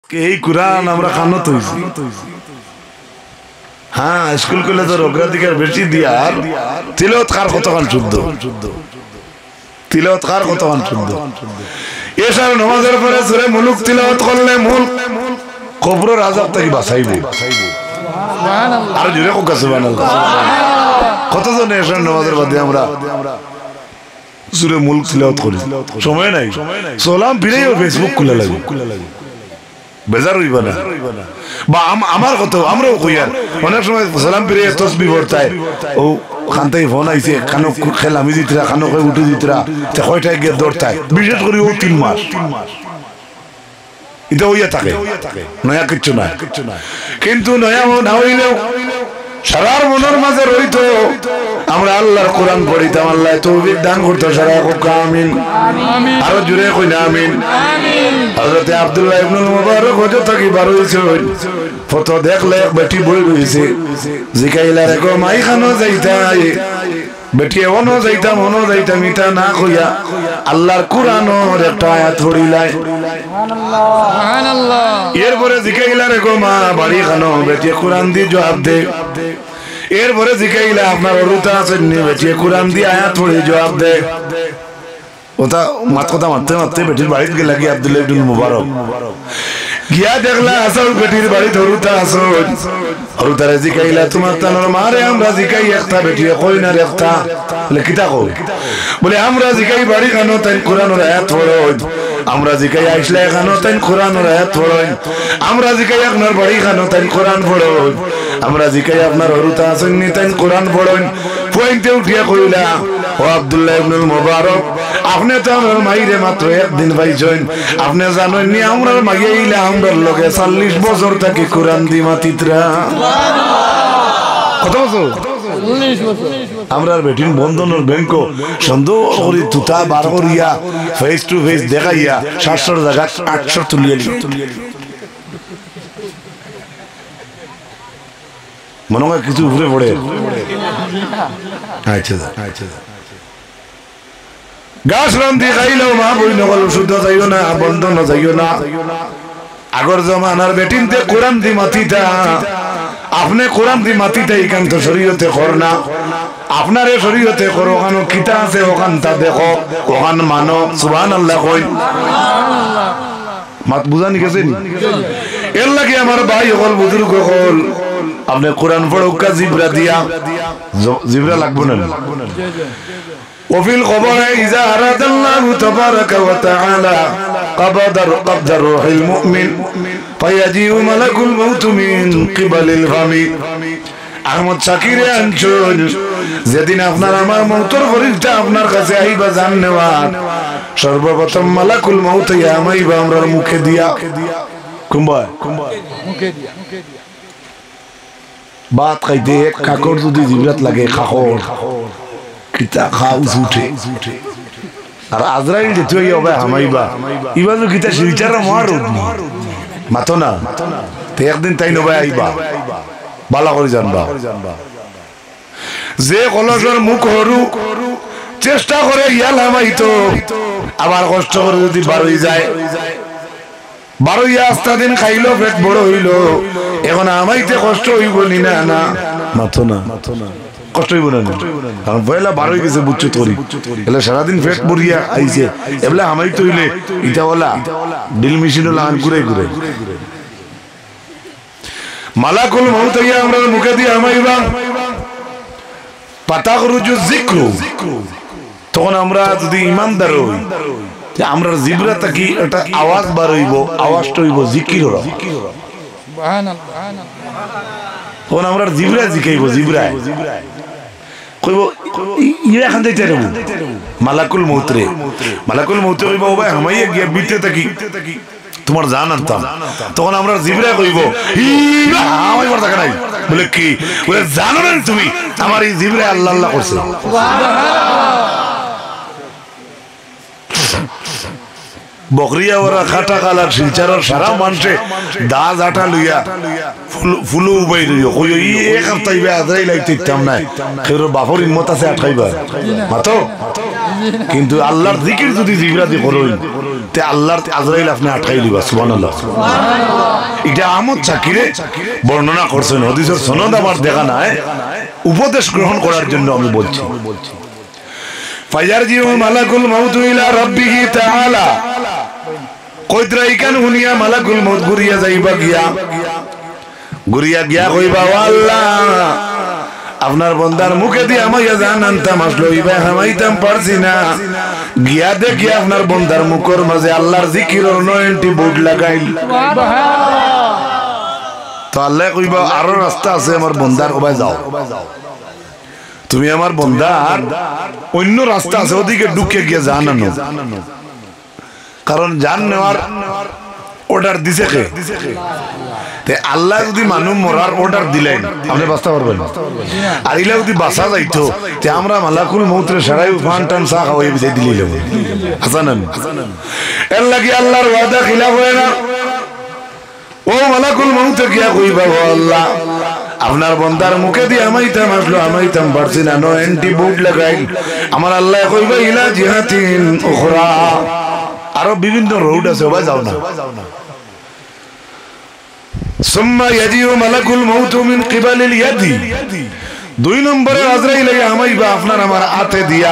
এই কুরআন আমরা খানত হইছি হ্যাঁ স্কুল কলেজের অগ্রাধিকার বেশি দিয়ার তিলাওয়াত কার কতক্ষণ শুদ্ধ তিলাওয়াত কার কতক্ষণ শুদ্ধ এশার নামাজের পরে সূরা মুলক তিলাওয়াত করলে মূল কবরের আযাব থেকে বাঁচাইবে সুবহানাল্লাহ আর জোরে কোকা সুবহানাল্লাহ কতজন এশার নামাজের বাদে আমরা সূরা মুলক তিলাওয়াত করি সময় নাই সালাম ফিরেও ফেসবুক খুলে লাগে বেজার হইবা না বা আমার কত আমরাও কই আর অনেক সময় সালাম ফিরে তাসবিহ পড়তায় ও খানতাই ফোন আইছে কানো খেলামি দিতরা কানো কই উঠে দিতরা তে কয়টায় গিয়ে দৌড়তায় বিশেষ করে ও 3 মাস এটা হইয়া থাকে নয়া কিচ্ছু না কিন্তু নয়া না হইলেও সারার মনের মাঝে রইতো আমরা আল্লাহর কোরআন পড়িতাম আল্লাহ তৌফিক দান করতো সারা খুব আমিন আরো জোরে কই না আমিন হযরত আব্দুল্লাহ ইবনে মুবারক হযরত কি বারো হইছে ফটো দেখলে বেটি বই রইছে জিকাইলা রে গো মাই খানো যাইতাই বেটি ওনো যাইতাম ইতা না কইয়া আল্লাহর কোরআনের একটা আয়াত পড়িলাই সুবহানাল্লাহ এরপরে জিকাইলা রে গো মা বাড়ি খানো বেটি কোরআন দি জবাব দে এরপরে জিকাইলা আপনার অরুতা আছেন নি বেটি কোরআন দি আয়াত পড়ে জবাব দে ওটা কথা মারতে বেটির বাড়িতে গেলা কি আব্দুল্লাহ ইবনে মুবারক গিয়া দেখলা আসল বেটির বাড়ি ধরুতা আসল হরুতারে জিকাইলা তোমার তানোর মারে আমরা জিকাই একটা বেটি কই না রেখতা বলে কিতা কই বলে আমরা জিকাই বাড়ি খানো তাই কোরআনের আয়াত পড়ো আমরা জিকাই আইসলা খানো তাই কোরআনের আয়াত পড়ো আমরা জিকাই আপনার বাড়ি খানো তাই কোরআন পড়ো আমরা জিকাই আপনার হরুতা আসেন নি তাই কোরআন পড়ো পয়েন্টে উঠিয়া কইলা ও আব্দুল্লাহ ইবনে মুবারক আপনি তো আমার মাইরে মাত্র একদিন পাইছেন আপনি জানেন নি আমরা মাইয়াইলা আমরার লগে 40 বছর থেকে কোরআন দি মাতিতরা কত বছর 40 বছর আমরার বেটিন বন্ধনের ব্যাংক সুন্দর করে তুতা বার করিয়া ফেস টু ফেস দেখাইয়া 700 জায়গা 800 তুলিয়ে মনে হয় কিছু উপরে পড়ে আচ্ছা আচ্ছা গাছ রান্ধি খাইলেও মা বই নকল শুদ্ধ যাইও না বন্ধ না যাইও না আগর জমানার বেটিনতে কোরআন দি মাতিতা আপনি কোরআন দি মাতিতা একান্ত শরীয়তে কর না আপনারে শরীয়তে করো ওখানে কিতা আছে ওখানটা দেখো ওখান মানো সুবহানাল্লাহ কই মাত বুঝানি গেছে এর লাগে আমার ভাই হল বুজুর্গ হল আপনি কোরআন পড়ো কা জিবরা দিয়া জিবরা লাগবে না وفي الخبر إذا أراد الله تبارك وتعالى قبض روح المؤمن فيجيء ملك الموت من قبل الفم আহমদ শাকিরে আনছুন যেদিন আপনার আমার মৌতের ফরিদটা আপনার কাছে আইবা জান নেওয়ার সর্বপ্রথম মালাকুল মউত আমাইবা আমরার মুখে দিয়া কুম্বা মুখে দিয়া বাত খাইতে এক কাকর যদি জিবরাত লাগে খাখর কিতা খাউস উঠে আর আজরাইল যে তুই হবে হামাইবা ইবাজু কিতা শিলচার মারু মাতো না তে একদিন তাই নবাই আইবা বালা করে জানবা যে কলসর মুখ হরু চেষ্টা করে ইয়াল হামাইতো আবার কষ্ট করে যদি বারোই যায় বারোইয়া আস্তা দিন খাইলো পেট বড় হইলো এখন আমাইতে কষ্ট হইব নি না না মাতো না কষ্ট হইব না কারণ পয়লা বার হয়ে গেছে বুঝছো তোরি এলে সারাদিন পেট ভরিয়া আইছে এবলা আমাই তো হইলে ইটা ওলা ডিল মেশিন লাগান ঘুরে ঘুরে মালাকুল মউত ইয়া আমরা মুখে দিয়ে আমাইবা পাতাখরুজু যিকরু তখন আমরা যদি ইমানদার হই যে আমরা জিবরা থাকি এটা আওয়াজ বার হইব আওয়াজটা হইব জিকির হলো সুবহানাল্লাহ তখন আমরা জিবরা জিকাইব জিবরা কইব ইয়া খান দিতে রব মালাকুল মউতরে কইব ও ভাই আমাইয়া গিয়া বিতে থাকি তোমার জান আনতাম তখন আমরা জিবরা কইব ইয়া আমাই বড় থাকা নাই বলে কি বলে জানো না তুমি আমার এই জিবরা আল্লাহ আল্লাহ করছে সুবহানাল্লাহ বকরিয়া ওরা খাটা কালার শিলচারর সারা মানুষে দাজ আটা লইয়া ফুলু উবাই লইয়া কই ই এক সপ্তাহ ইবা আজরাই লাইতে ইতাম না খের বাফর হিম্মত আছে আটকাইবা মাতো কিন্তু আল্লাহর জিকির যদি জিবরাতি করুন তে আল্লাহর আজরাইল আপনি আটকাই দিবা সুবহানাল্লাহ এটা আমদ শাকিরে বর্ণনা করছেন হাদিসের সনদ আমার দেখা নাই উপদেশ গ্রহণ করার জন্য আমি বলছি ফায়ারজিউ মালাকুল মাউত ইলা রাব্বিহি তাআলা কইদ্রাইকান হুনিয়া মালাকুল মাউত গুরিয়া যাইবা গিয়া কইবা আল্লাহ আপনার বান্দার মুখে দিয়ে আমায় জানান্তাম আসলো ইবা হামাইতাম পারছি না গিয়া দেখি আপনার বান্দার মুখের মাঝে আল্লাহর জিকিরের 90 বোর্ড লাগাইল তো আল্লাহ কইবা আরো রাস্তা আছে আমার বান্দার ওবাই যাও তুমি আমার বান্দার অন্য রাস্তা আছে ওদিকে ঢুকে গিয়ে জানানো কারণ জান নেওয়ার অর্ডার দিছে কে তে আল্লাহ যদি মানুষ মরার অর্ডার দিলেন আপনি বাঁচতে পারবেন আর ইলা যদি বাঁচা যাইতো তে আমরা মালাকুল মউতরে সারাই ফান টান চা খাওয়াই বিদায় দিলে হাসানান এর লাগি আল্লাহর ওয়াদা খিলাফ হয় না ও মালাকুল মউত কিয়া কইবা ও আল্লাহ আপনার বান্দার মুখে দিয়ে আমাইতাম আসলো আমাইতাম পারছি না নো অ্যান্টিবোড লাগাইল আমার আল্লাহ কইবা ইলা জিহাতিন উখরা আরো বিভিন্ন রোড আছে ওবা যাও না সুম্মা ইয়াজিউ মালাকুল মাউত মিন কিবালিল ইয়াদি দুই নম্বরে আজরাইল আমাইবা আপনার আমার হাতে দিয়া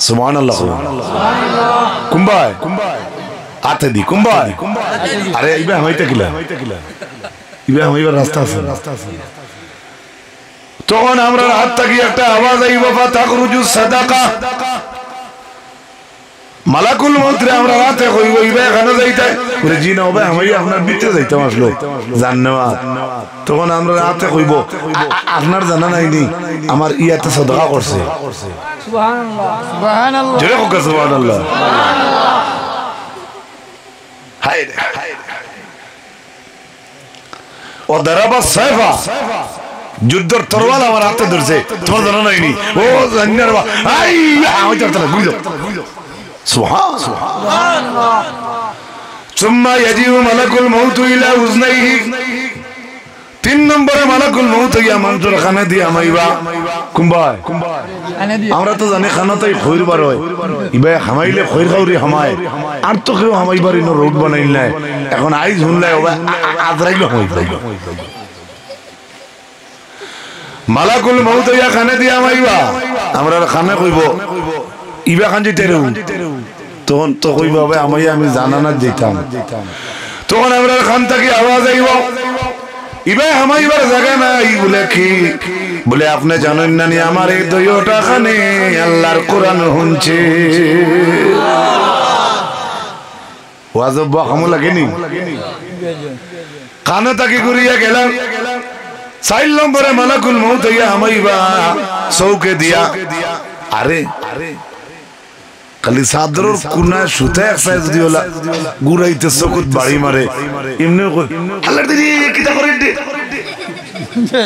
সুবহানাল্লাহ কুম্বাই হাতে দি কুম্বাই আরে ইবা হইতে কিলা ইবা হইবার রাস্তা আছে তখন আমরা হাত থেকে একটা আওয়াজ আইবা ফাতাখরুজু সাদাকা মালাকুল মউতরে আমরা রাতে কইব ইবা এখানে যাইতে বলে জি না হবে আমি আপনার বিতে যাইতাম আসলো জান্নাত তখন আমরা রাতে কইব আপনার জানা নাইনি আমার ইয়াতে সাদকা করছে সুবহানাল্লাহ সুবহানাল্লাহ জোরে হোক সুবহানাল্লাহ হায় হায় ও দারাবা সাইফা যুদ্ধর তরোয়াল আমার হাতে ধরছে তোমার জানা নাইনি ও জান্নার আই আমি তো বুঝো সুবহান আল্লাহ সুম্মা ইয়াজিউ মালাকুল মাউত ইলা উজনাইহি তিন নম্বরে মালাকুল মাউত ইয়া মানুষের খানা দিয়ে আমাইবা কুম্বাই আমরা তো জানি খানাতেই খৈর বার হয় ইবা হামাইলে খৈর খাউরি হামায় আর তো কেউ হামাইবার ইনো রোড বানাইল নাই এখন আইজ শুনলাই আজরাইল হামাইবা মালাকুল মাউত ইয়া খানা দিয়ে আমাইবা আমরা খানা কইব ইবা খান যেতে তখন তো কইবা ভাই আমি জানা না যেতাম তখন আমরা খান থেকে আওয়াজ আইব ইবা হামাইবার জায়গা নাই বলে কি বলে আপনি জানেন না নি আমার এই দুইটা খানে আল্লাহর কোরআন শুনছে ওয়াজব বাহম লাগেনি কানে তাকে ঘুরিয়া গেলাম 4 নম্বরে মালাকুল মউত ইয়া হামাইবা চৌকে দিয়া আরে খালি সাদরর কুনা সুতা এক্সারসাইজ যদি হলা গুরাইতে চকুত বাড়ি মারে এমনি কই আল্লাহর দিদি কিটা করে দে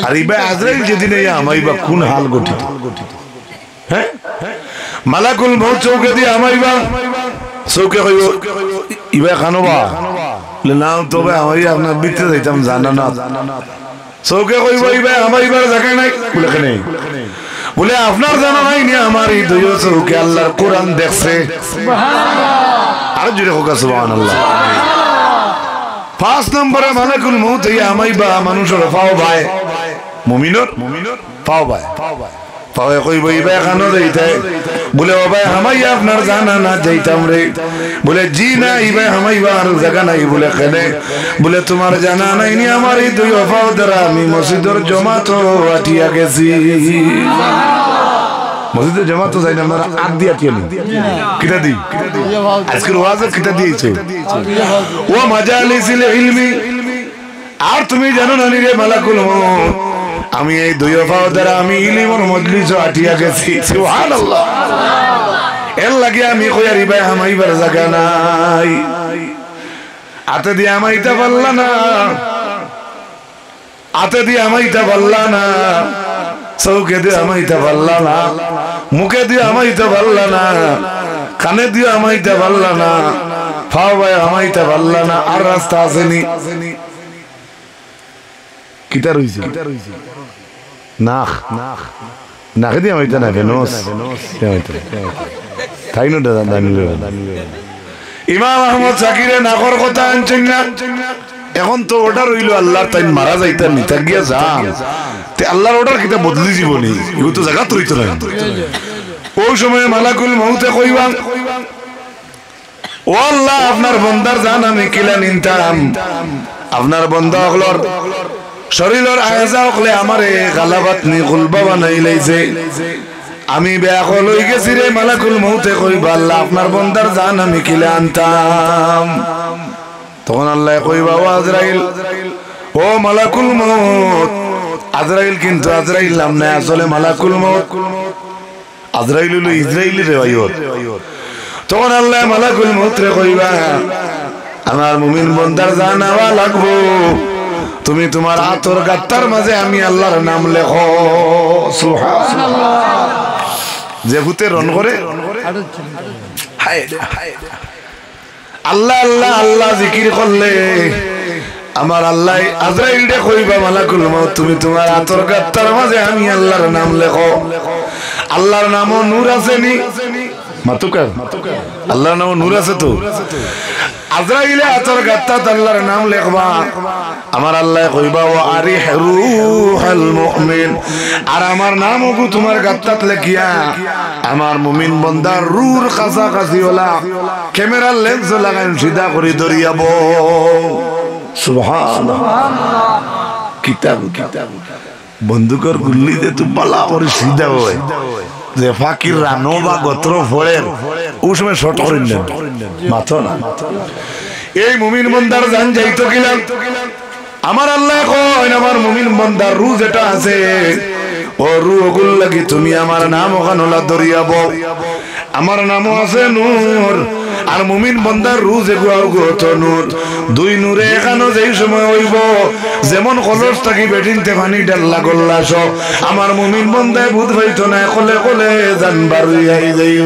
আর ইবা আজরাইল যেদিন আমাইবা কোন হাল গঠিত হ্যাঁ মালাকুল মউত চৌকে দিয়ে আমাইবা চৌকে কইব ইবা খানোবা বলে না তবে আমি আপনার বিতে যাইতাম জানা না চৌকে কইব ইবা আমাইবার জায়গা নাই বলে কেন বলে আপনার জানা নাই নি আমার এই দুই চৌকে আল্লাহর কোরআন দেখছে সুবহানাল্লাহ আর জোরে হোক সুবহানাল্লাহ 5 নম্বরে মালাকুল মউত ইয়া আমাইবা মানুষের পাও ভাই মুমিনের পাও ভাই পাওয়ে কইব ইবা খানো যাইতে বলে ও ভাই হামাই আপনার জানা না যাইতাম রে বলে জি না ইবা হামাইবা আর জায়গা নাই বলে কেন বলে তোমার জানা নাই নি আমার এই দুই পাও দ্বারা আমি মসজিদের জমাত আটিয়া গেছি মসজিদের জমাত যাই না আমরা আট দিয়া টিয়া নি কিটা দি আজকের ওয়াজে কিটা দিয়েছে ও মাজালিসিল ইলমি আর তুমি জানো না নি রে মালাকুল মউত আমি এই দুই পাও দ্বারা আমি ইলমের মজলিস আটিয়া গেছি সুবহানাল্লাহ এর লাগি আমি কইয়া রিবা হামাইবার জায়গা নাই আতে দিয়ে আমাইতে পারলা না আতে দিয়ে আমাইতে পারলা না চৌকে দিয়ে আমাইতে পারলা না মুখে দিয়ে আমাইতে পারলা না কানে দিয়ে আমাইতে পারলা না ফাও ভাই আমাইতে পারলা না আর রাস্তা আসেনি কিতা রইছে নাখ নাকে দিয়ে আমাইতে না বেনস তাই নো দাদা দানিল ইমাম আহমদ জাকিরে নাকর কথা আনছেন না এখন তো অর্ডার হইল আল্লাহর তাই মারা যাইতা নিতা গিয়া যান তে আল্লাহর অর্ডার কিতা বদলি জীবনী এগুলো তো জায়গা তো রইতো না ওই সময় মালাকুল মউতে কইবা ও আল্লাহ আপনার বন্দার জান আমি কিলা নিতাম আপনার বন্দা হলর শরীরের আয়াজা হলে আমারে গালাবাত নি গুলবা বানাই লাইছে আমি বেয়াকল হই গেছি রে মালাকুল মউতে কইবা আল্লাহ আপনার বন্দার জান আমি কিলা আনতাম তখন আল্লাহ কইবা ও আজরাইল ও মালাকুল মউত আজরাইল কিন্তু আজরাইল নাম না আসলে মালাকুল মউত আজরাইল হলো ইসরাইলি রেওয়ায়ত তখন আল্লাহ মালাকুল মউত রে কইবা আমার মুমিন বন্দার জান নেওয়া লাগবো তুমি তোমার আতর গাত্তার মাঝে আমি আল্লাহর নাম লেখো সুবহানাল্লাহ যে ভূতে রন করে আল্লাহ আল্লাহ আল্লাহ জিকির করলে আমার আল্লাহ আজরাইল রে কইবা মালাকুল মউত তুমি তোমার আতর গাত্তার মাঝে আমি আল্লাহর নাম লেখো আল্লাহর নামও নূর আছে নি মাতুকার আল্লাহর নামও নূর আছে তো আজরাইলে আতর গাত্তাত আল্লাহর নাম লেখবা আমার আল্লাহ কইবা ও আরিহ রূহুল মুমিন আর আমার নামও তোমার গাত্তাত লেখিয়া আমার মুমিন বান্দার রূর কাছাকাছি ওলা ক্যামেরার লেন্স লাগাই সিধা করে দরিয়াব সুবহানাল্লাহ কিতাব বন্দুকের গুল্লিতে তো পালা করে সিধা হয় যে ফাকির রানো বা গোত্র ফলের ওই সময় শর্ট করেন না মাথো না এই মুমিন বান্দার জান যাইতো কিলাম আমার আল্লাহ কয় আমার মুমিন বান্দার রূহ যেটা আছে ও রূহগুল লাগি তুমি আমার নাম ওখানলা দরিয়াব আমার নামও আছে নূর আর মুমিন বান্দার রূহ যেগুলো তো নূর দুই নূরে এখানে যেই সময় হইব যেমন কলস থাকি বেটিনতে পানি ডাল্লা গল্লাস আমার মুমিন বান্দায় ভূত হইতো না কলে কলে জানবার যাই